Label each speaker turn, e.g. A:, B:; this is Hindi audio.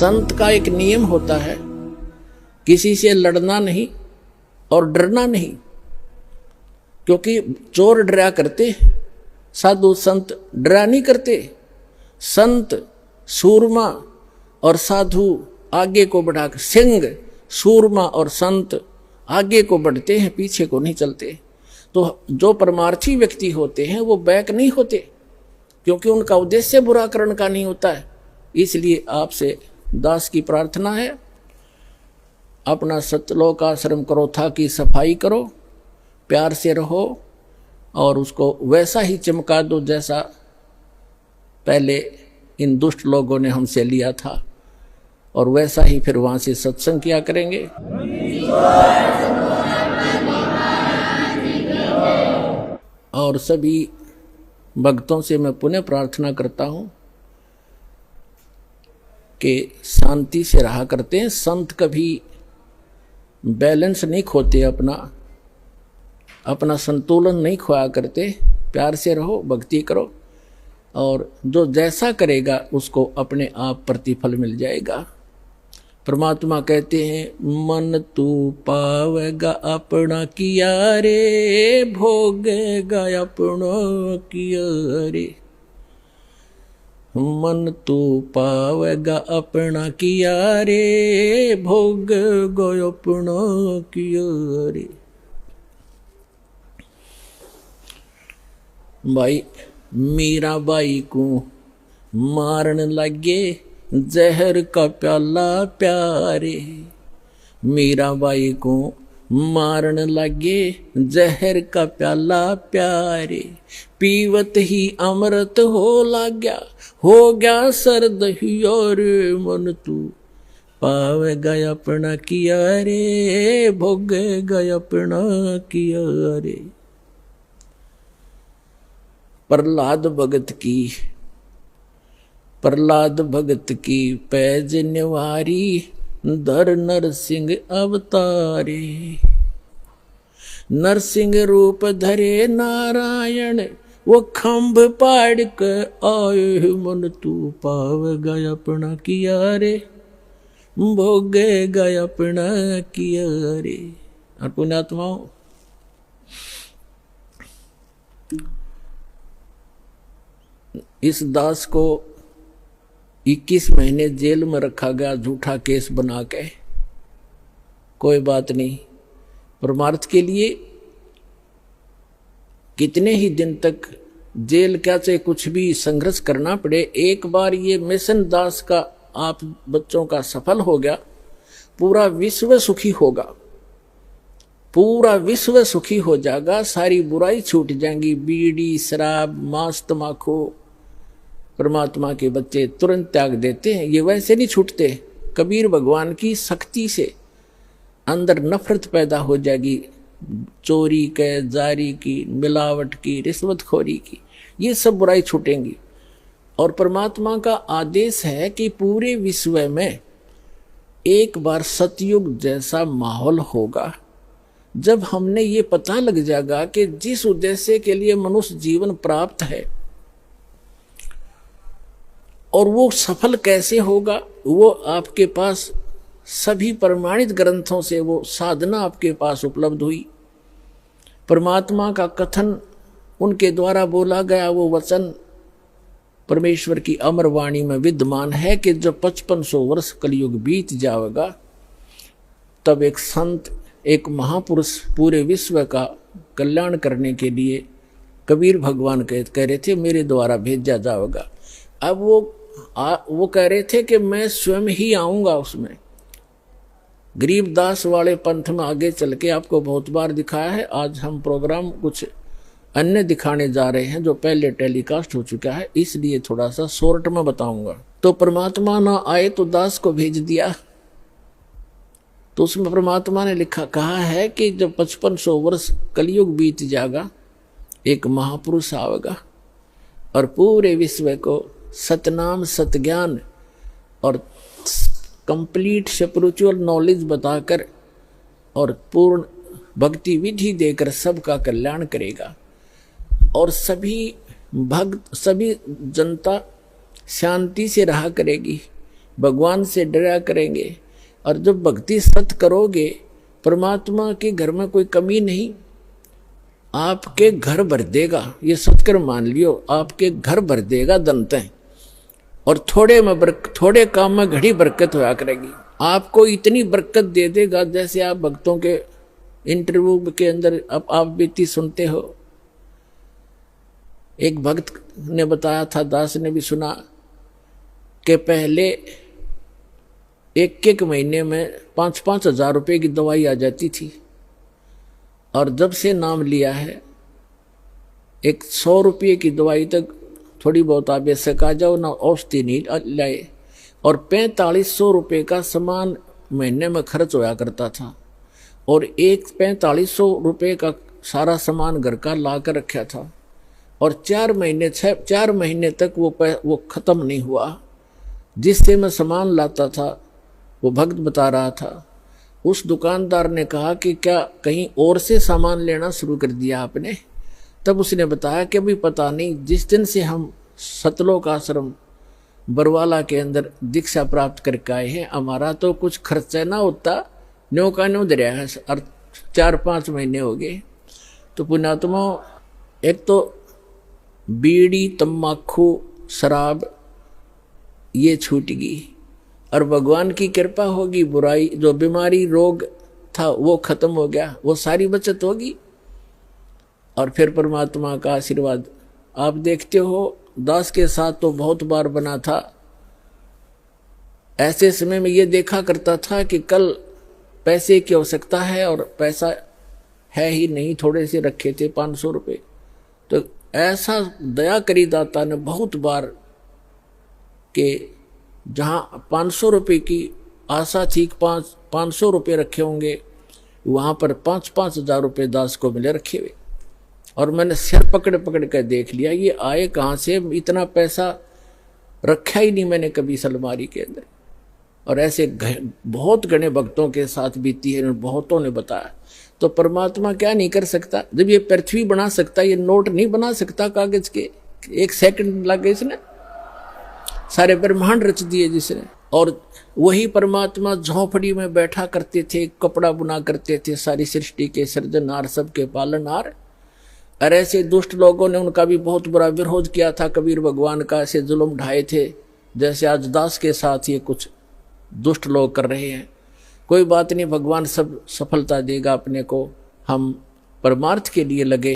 A: संत का एक नियम होता है, किसी से लड़ना नहीं और डरना नहीं, क्योंकि चोर डरा करते, साधु संत डरा नहीं करते। संत सूरमा और साधु आगे को बढ़ाकर, सिंह सूरमा और संत आगे को बढ़ते हैं, पीछे को नहीं चलते। तो जो परमार्थी व्यक्ति होते हैं वो बैक नहीं होते, क्योंकि उनका उद्देश्य बुरा करने का नहीं होता है। इसलिए आपसे दास की प्रार्थना है, अपना सत्यलोक आश्रम करो था कि सफाई करो, प्यार से रहो और उसको वैसा ही चमका दो जैसा पहले इन दुष्ट लोगों ने हमसे लिया था, और वैसा ही फिर वहां से सत्संग किया करेंगे। और सभी भक्तों से मैं पुनः प्रार्थना करता हूं कि शांति से रहा करते हैं। संत कभी बैलेंस नहीं खोते, अपना संतुलन नहीं खोया करते। प्यार से रहो, भक्ति करो, और जो जैसा करेगा उसको अपने आप प्रतिफल मिल जाएगा। परमात्मा कहते हैं, मन तू पावेगा अपना किया रे, भोगेगा अपना किया रे। मन तू पावेगा अपना किया रे, भोगेगा अपना किया रे। भाई मीरा बाई को मारन लगे जहर का प्याला प्यारे, मीरा बाई को मारन लगे जहर का प्याला प्यारे। पीवत ही अमृत हो गया सर्द ही, और मन तू पावेगा अपना किया रे, भोगेगा अपना किया रे। प्रहलाद भगत की पैज निवारी, धर नरसिंह अवतारे। नरसिंह रूप धरे नारायण, वो खंभ पाड़ के आए। मन तू पावेगा अपना किया रे, भोगेगा अपना किया रे। और पुण्यात्माओं, इस दास को 21 महीने जेल में रखा गया झूठा केस बना के। कोई बात नहीं, परमार्थ के लिए कितने ही दिन तक जेल क्या चाहे कुछ भी संघर्ष करना पड़े, एक बार ये मिशन दास का आप बच्चों का सफल हो गया, पूरा विश्व सुखी होगा, पूरा विश्व सुखी हो जाएगा। सारी बुराई छूट जाएंगी, बीड़ी शराब मांस तमाकू परमात्मा के बच्चे तुरंत त्याग देते हैं, ये वैसे नहीं छूटते। कबीर भगवान की शक्ति से अंदर नफरत पैदा हो जाएगी, चोरी के, जारी की, मिलावट की, रिश्वतखोरी की, ये सब बुराई छूटेंगी। और परमात्मा का आदेश है कि पूरे विश्व में एक बार सतयुग जैसा माहौल होगा, जब हमने ये पता लग जाएगा कि जिस उद्देश्य के लिए मनुष्य जीवन प्राप्त है और वो सफल कैसे होगा, वो आपके पास सभी प्रमाणित ग्रंथों से वो साधना आपके पास उपलब्ध हुई। परमात्मा का कथन उनके द्वारा बोला गया वो वचन परमेश्वर की अमर वाणी में विद्यमान है कि जब 5500 वर्ष कलयुग बीत जाएगा, तब एक संत, एक महापुरुष पूरे विश्व का कल्याण करने के लिए कबीर भगवान कह रहे थे मेरे द्वारा भेजा जाएगा। अब वो कह रहे थे कि मैं स्वयं ही आऊंगा उसमें। गरीबदास वाले पंथ में आगे चल के आपको बहुत बार दिखाया है। आज हम प्रोग्राम कुछ अन्य दिखाने जा रहे हैं जो पहले टेलीकास्ट हो चुका है, इसलिए थोड़ा सा शॉर्ट में बताऊंगा। तो परमात्मा ना आए तो दास को भेज दिया, तो उसमें परमात्मा ने कहा है कि जब 5500 वर्ष कलयुग बीत जाएगा, एक महापुरुष आवेगा और पूरे विश्व को सतनाम सतज्ञान और कंप्लीट स्पिरिचुअल नॉलेज बताकर और पूर्ण भक्ति विधि देकर सबका कल्याण करेगा। और सभी भक्त, सभी जनता शांति से रहा करेगी, भगवान से डरा करेंगे। और जब भक्ति सत करोगे, परमात्मा के घर में कोई कमी नहीं, आपके घर भर देगा। ये सत्कर मान लियो, आपके घर भर देगा दंतें। और थोड़े काम में घड़ी बरकत होया करेगी। आपको इतनी बरकत दे देगा, जैसे आप भक्तों के इंटरव्यू के अंदर अब आप बीती सुनते हो। एक भक्त ने बताया था, दास ने भी सुना, कि पहले एक महीने में 5-5 हजार रुपये की दवाई आ जाती थी, और जब से नाम लिया है 100 रुपये की दवाई तक थोड़ी बहुत आवश्यक आ जाओ ना, औषधि नहीं लाए। और 4500 रुपये का सामान महीने में खर्च होया करता था, और 4500 रुपये का सारा सामान घर का ला कर रखा था। और 4 महीने तक वो ख़त्म नहीं हुआ। जिससे मैं सामान लाता था, वो भक्त बता रहा था, उस दुकानदार ने कहा कि क्या कहीं और से सामान लेना शुरू कर दिया आपने? तब उसने बताया कि अभी पता नहीं, जिस दिन से हम सतलोक आश्रम बरवाला के अंदर दीक्षा प्राप्त करके आए हैं, हमारा तो कुछ खर्चा ना होता, न्यों का न्यों दरिया है। और 4-5 महीने हो गए। तो पुण्यात्मा, एक तो बीड़ी, तम्बाकू, शराब ये छूट गई, और भगवान की कृपा होगी, बुराई जो बीमारी रोग था वो खत्म हो गया, वो सारी बचत होगी। और फिर परमात्मा का आशीर्वाद आप देखते हो। दास के साथ तो बहुत बार बना था। ऐसे समय में ये देखा करता था कि कल पैसे की आवश्यकता है और पैसा है ही नहीं, थोड़े से रखे थे 500 रुपये। तो ऐसा दया करी दाता ने बहुत बार कि जहाँ 500 रुपये की आशा थी, 500 रुपये रखे होंगे, वहाँ पर 5-5 हजार रुपये दास को मिले रखे हुए। और मैंने सिर पकड़ पकड़ कर देख लिया, ये आए कहाँ से, इतना पैसा रखा ही नहीं मैंने कभी अलमारी के अंदर। और ऐसे बहुत घने भक्तों के साथ बीती है, बहुतों ने बताया। तो परमात्मा क्या नहीं कर सकता? जब ये पृथ्वी बना सकता, ये नोट नहीं बना सकता कागज के, 1 सेकंड लगे इसने, सारे ब्रह्मांड रच दिए जिसने। और वही परमात्मा झोंपड़ी में बैठा करते थे, कपड़ा बुना करते थे, सारी सृष्टि के सृजनहार, सबके पालनहार। और ऐसे दुष्ट लोगों ने उनका भी बहुत बुरा विरोध किया था, कबीर भगवान का ऐसे जुल्म ढाए थे, जैसे आज दास के साथ ये कुछ दुष्ट लोग कर रहे हैं। कोई बात नहीं, भगवान सब सफलता देगा अपने को। हम परमार्थ के लिए लगे।